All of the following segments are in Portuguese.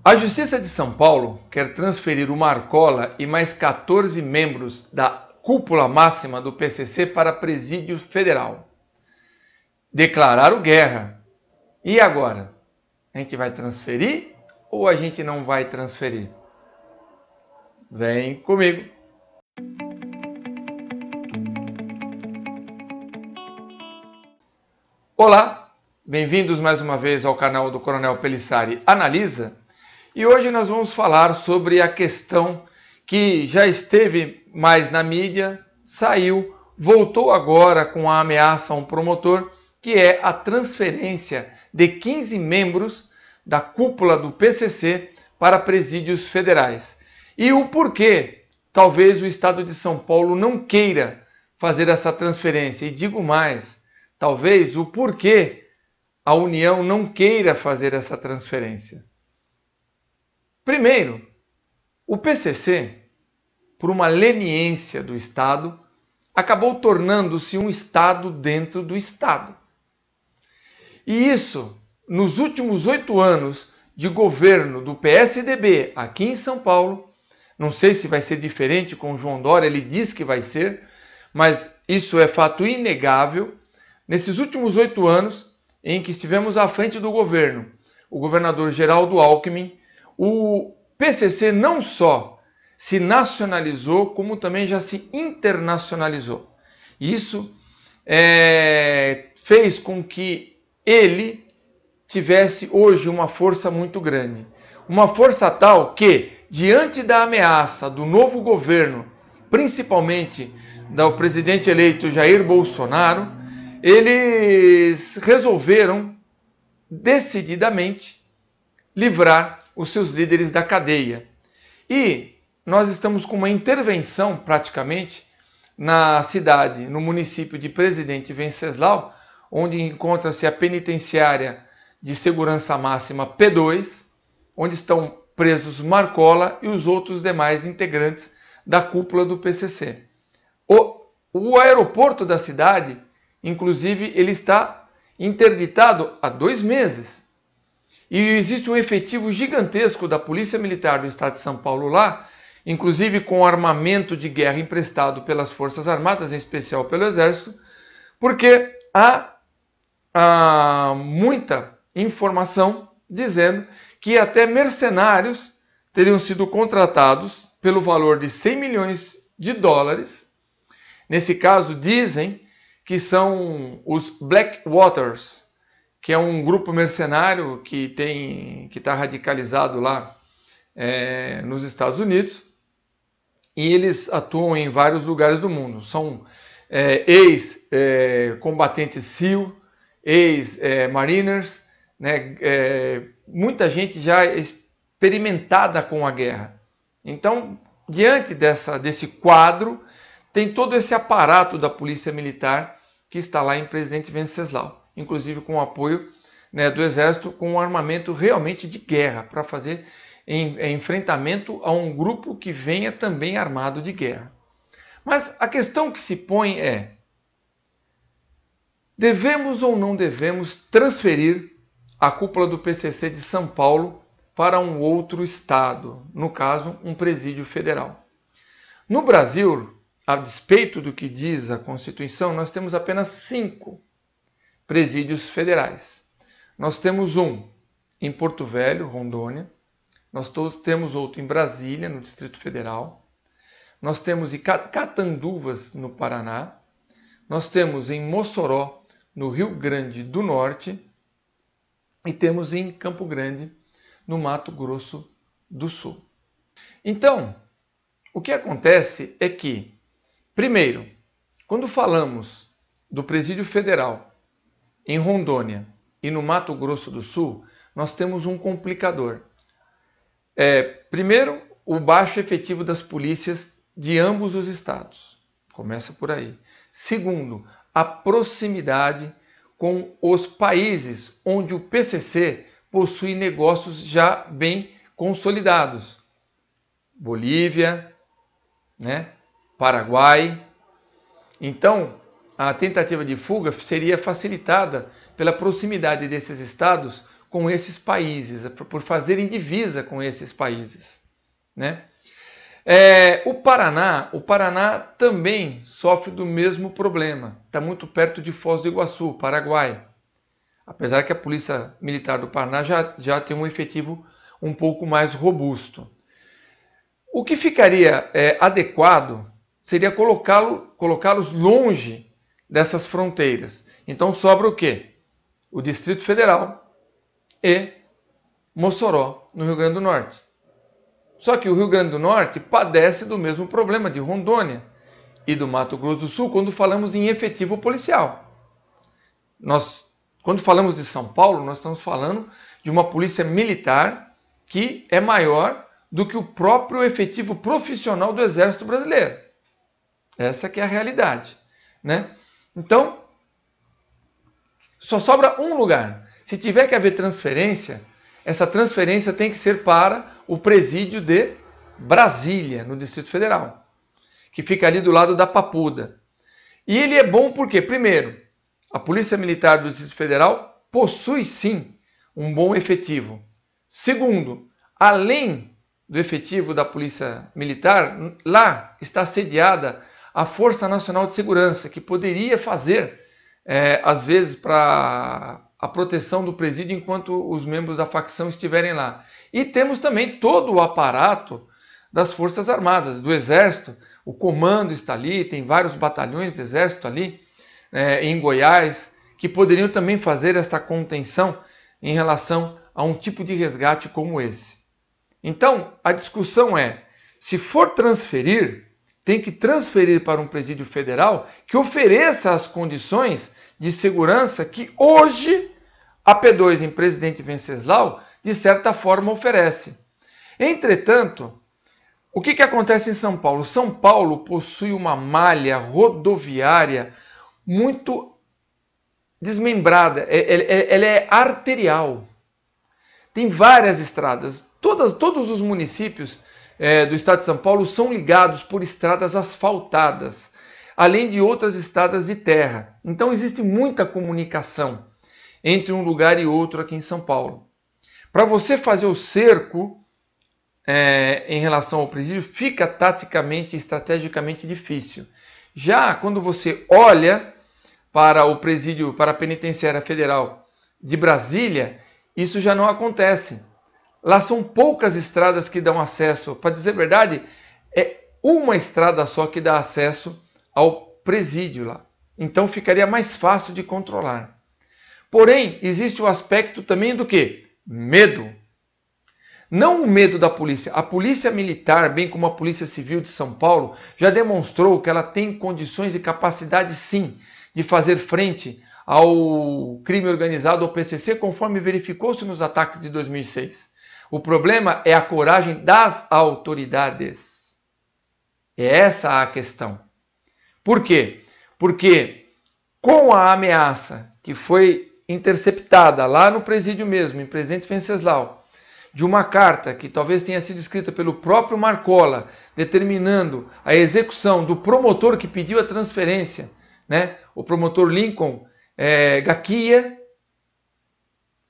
A Justiça de São Paulo quer transferir o Marcola e mais 14 membros da cúpula máxima do PCC para presídio federal. Declararam guerra. E agora? A gente vai transferir ou a gente não vai transferir? Vem comigo. Olá, bem-vindos mais uma vez ao canal do Coronel Pelissari Analisa. E hoje nós vamos falar sobre a questão que já esteve mais na mídia, saiu, voltou agora com a ameaça a um promotor, que é a transferência de 15 membros da cúpula do PCC para presídios federais. E o porquê talvez o Estado de São Paulo não queira fazer essa transferência. E digo mais, talvez o porquê a União não queira fazer essa transferência. Primeiro, o PCC, por uma leniência do Estado, acabou tornando-se um Estado dentro do Estado. E isso, nos últimos 8 anos de governo do PSDB aqui em São Paulo, não sei se vai ser diferente com o João Dória, ele diz que vai ser, mas isso é fato inegável. Nesses últimos 8 anos em que estivemos à frente do governo, o governador Geraldo Alckmin, o PCC não só se nacionalizou, como também já se internacionalizou. Isso fez com que ele tivesse hoje uma força muito grande. Uma força tal que, diante da ameaça do novo governo, principalmente do presidente eleito Jair Bolsonaro, eles resolveram decididamente livrar os seus líderes da cadeia. E nós estamos com uma intervenção praticamente na cidade, no município de Presidente Venceslau, onde encontra-se a penitenciária de segurança máxima P2, onde estão presos Marcola e os outros demais integrantes da cúpula do PCC. O aeroporto da cidade, inclusive, ele está interditado há 2 meses. E existe um efetivo gigantesco da Polícia Militar do Estado de São Paulo lá, inclusive com armamento de guerra emprestado pelas Forças Armadas, em especial pelo Exército, porque há muita informação dizendo que até mercenários teriam sido contratados pelo valor de 100 milhões de dólares. Nesse caso, dizem que são os Blackwaters, que é um grupo mercenário que está radicalizado lá nos Estados Unidos, e eles atuam em vários lugares do mundo. São ex-combatentes SEAL, ex-mariners, né? Muita gente já experimentada com a guerra. Então, diante desse quadro, tem todo esse aparato da Polícia Militar que está lá em Presidente Venceslau, inclusive com o apoio, né, do Exército, com um armamento realmente de guerra, para fazer enfrentamento a um grupo que venha também armado de guerra. Mas a questão que se põe é: devemos ou não devemos transferir a cúpula do PCC de São Paulo para um outro estado, no caso, um presídio federal? No Brasil, a despeito do que diz a Constituição, nós temos apenas 5 presídios federais. Nós temos um em Porto Velho, Rondônia. Nós temos outro em Brasília, no Distrito Federal. Nós temos em Catanduvas, no Paraná. Nós temos em Mossoró, no Rio Grande do Norte. E temos em Campo Grande, no Mato Grosso do Sul. Então, o que acontece é que, primeiro, quando falamos do Presídio Federal em Rondônia e no Mato Grosso do Sul, nós temos um complicador. Primeiro, o baixo efetivo das polícias de ambos os estados. Começa por aí. Segundo, a proximidade com os países onde o PCC possui negócios já bem consolidados. Bolívia, né? Paraguai. Então, a tentativa de fuga seria facilitada pela proximidade desses estados com esses países, por fazerem divisa com esses países, né? O Paraná também sofre do mesmo problema. Está muito perto de Foz do Iguaçu, Paraguai. Apesar que a Polícia Militar do Paraná já tem um efetivo um pouco mais robusto. O que ficaria adequado seria colocá-los longe dessas fronteiras. Então sobra o quê? O Distrito Federal e Mossoró, no Rio Grande do Norte. Só que o Rio Grande do Norte padece do mesmo problema de Rondônia e do Mato Grosso do Sul quando falamos em efetivo policial. Quando falamos de São Paulo, nós estamos falando de uma polícia militar que é maior do que o próprio efetivo profissional do Exército Brasileiro. Essa que é a realidade, né? Então, só sobra um lugar. Se tiver que haver transferência, essa transferência tem que ser para o presídio de Brasília, no Distrito Federal, que fica ali do lado da Papuda. E ele é bom porque, primeiro, a Polícia Militar do Distrito Federal possui sim um bom efetivo. Segundo, além do efetivo da Polícia Militar, lá está sediada a Força Nacional de Segurança, que poderia fazer, às vezes, para a proteção do presídio enquanto os membros da facção estiverem lá. E temos também todo o aparato das Forças Armadas, do Exército. O comando está ali, tem vários batalhões do Exército ali, em Goiás, que poderiam também fazer esta contenção em relação a um tipo de resgate como esse. Então, a discussão é, se for transferir, tem que transferir para um presídio federal que ofereça as condições de segurança que hoje a P2 em Presidente Venceslau, de certa forma, oferece. Entretanto, o que acontece em São Paulo? São Paulo possui uma malha rodoviária muito desmembrada, ela é arterial. Tem várias estradas, todos os municípios do estado de São Paulo são ligados por estradas asfaltadas, além de outras estradas de terra. Então existe muita comunicação entre um lugar e outro aqui em São Paulo. Para você fazer o cerco em relação ao presídio, fica taticamente e estrategicamente difícil. Já quando você olha para o presídio, para a Penitenciária Federal de Brasília, isso já não acontece. Lá são poucas estradas que dão acesso. Para dizer a verdade, é uma estrada só que dá acesso ao presídio lá. Então ficaria mais fácil de controlar. Porém, existe o aspecto também do quê? Medo. Não o medo da polícia. A polícia militar, bem como a polícia civil de São Paulo, já demonstrou que ela tem condições e capacidade sim de fazer frente ao crime organizado, ao PCC, conforme verificou-se nos ataques de 2006. O problema é a coragem das autoridades. É essa a questão. Por quê? Porque com a ameaça que foi interceptada lá no presídio mesmo, em Presidente Venceslau, de uma carta que talvez tenha sido escrita pelo próprio Marcola, determinando a execução do promotor que pediu a transferência, né? O promotor Lincoln Gaquia,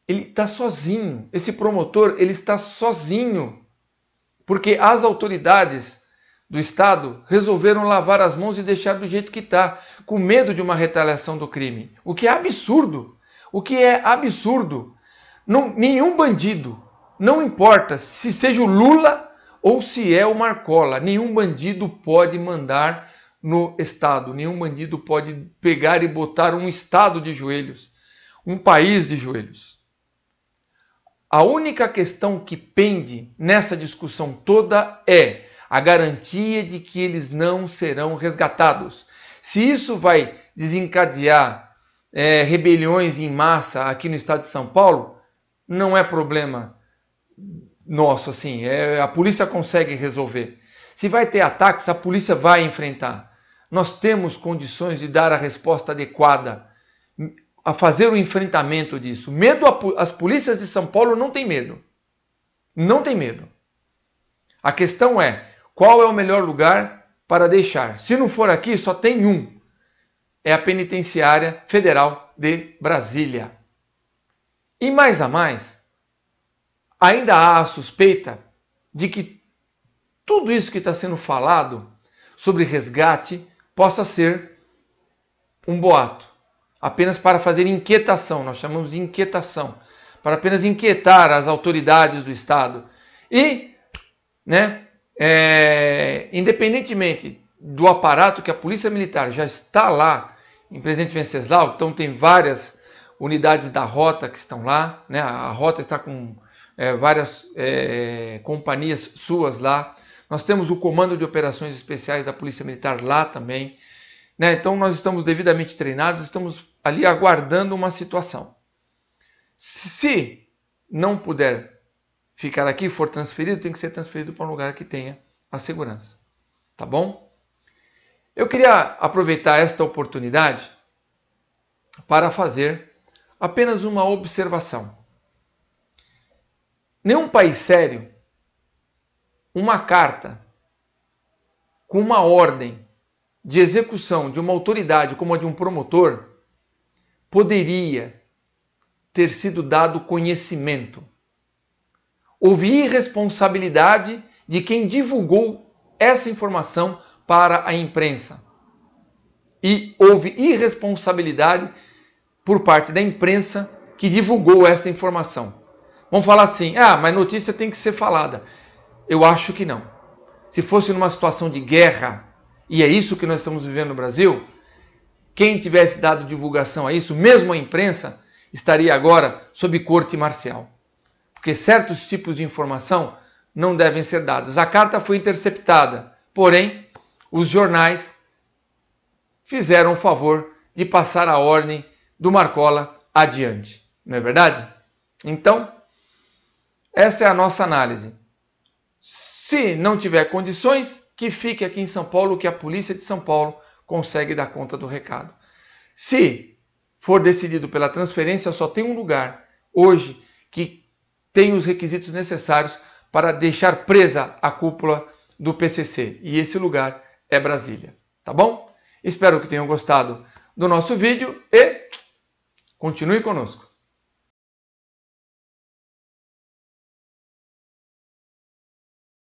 ele está sozinho. Esse promotor, ele está sozinho, porque as autoridades do Estado resolveram lavar as mãos e deixar do jeito que está, com medo de uma retaliação do crime. O que é absurdo. O que é absurdo. Nenhum bandido, não importa se seja o Lula ou se é o Marcola, nenhum bandido pode mandar no Estado, nenhum bandido pode pegar e botar um Estado de joelhos, um país de joelhos. A única questão que pende nessa discussão toda é a garantia de que eles não serão resgatados. Se isso vai desencadear rebeliões em massa aqui no estado de São Paulo, não é problema nosso, assim, a polícia consegue resolver. Se vai ter ataques, a polícia vai enfrentar. Nós temos condições de dar a resposta adequada, a fazer o enfrentamento disso. Medo, as polícias de São Paulo não têm medo. Não tem medo. A questão é, qual é o melhor lugar para deixar? Se não for aqui, só tem um. É a Penitenciária Federal de Brasília. E mais a mais, ainda há a suspeita de que tudo isso que está sendo falado sobre resgate possa ser um boato, apenas para fazer inquietação, nós chamamos de inquietação, para apenas inquietar as autoridades do Estado. E, independentemente do aparato que a Polícia Militar já está lá em Presidente Venceslau, então tem várias unidades da Rota que estão lá, a Rota está com várias companhias suas lá, nós temos o Comando de Operações Especiais da Polícia Militar lá também, então nós estamos devidamente treinados, estamos ali aguardando uma situação. Se não puder ficar aqui, for transferido, tem que ser transferido para um lugar que tenha a segurança, tá bom? Eu queria aproveitar esta oportunidade para fazer apenas uma observação. Nenhum país sério, uma carta com uma ordem de execução de uma autoridade como a de um promotor poderia ter sido dado conhecimento. Houve irresponsabilidade de quem divulgou essa informação para a imprensa. E houve irresponsabilidade por parte da imprensa que divulgou esta informação. Vamos falar assim, mas notícia tem que ser falada. Eu acho que não. Se fosse numa situação de guerra, e é isso que nós estamos vivendo no Brasil, quem tivesse dado divulgação a isso, mesmo a imprensa, estaria agora sob corte marcial. Porque certos tipos de informação não devem ser dados. A carta foi interceptada, porém, os jornais fizeram o favor de passar a ordem do Marcola adiante. Não é verdade? Então, essa é a nossa análise. Se não tiver condições, que fique aqui em São Paulo, que a Polícia de São Paulo consegue dar conta do recado. Se for decidido pela transferência, só tem um lugar hoje que tem os requisitos necessários para deixar presa a cúpula do PCC. E esse lugar é Brasília. Tá bom? Espero que tenham gostado do nosso vídeo e continue conosco.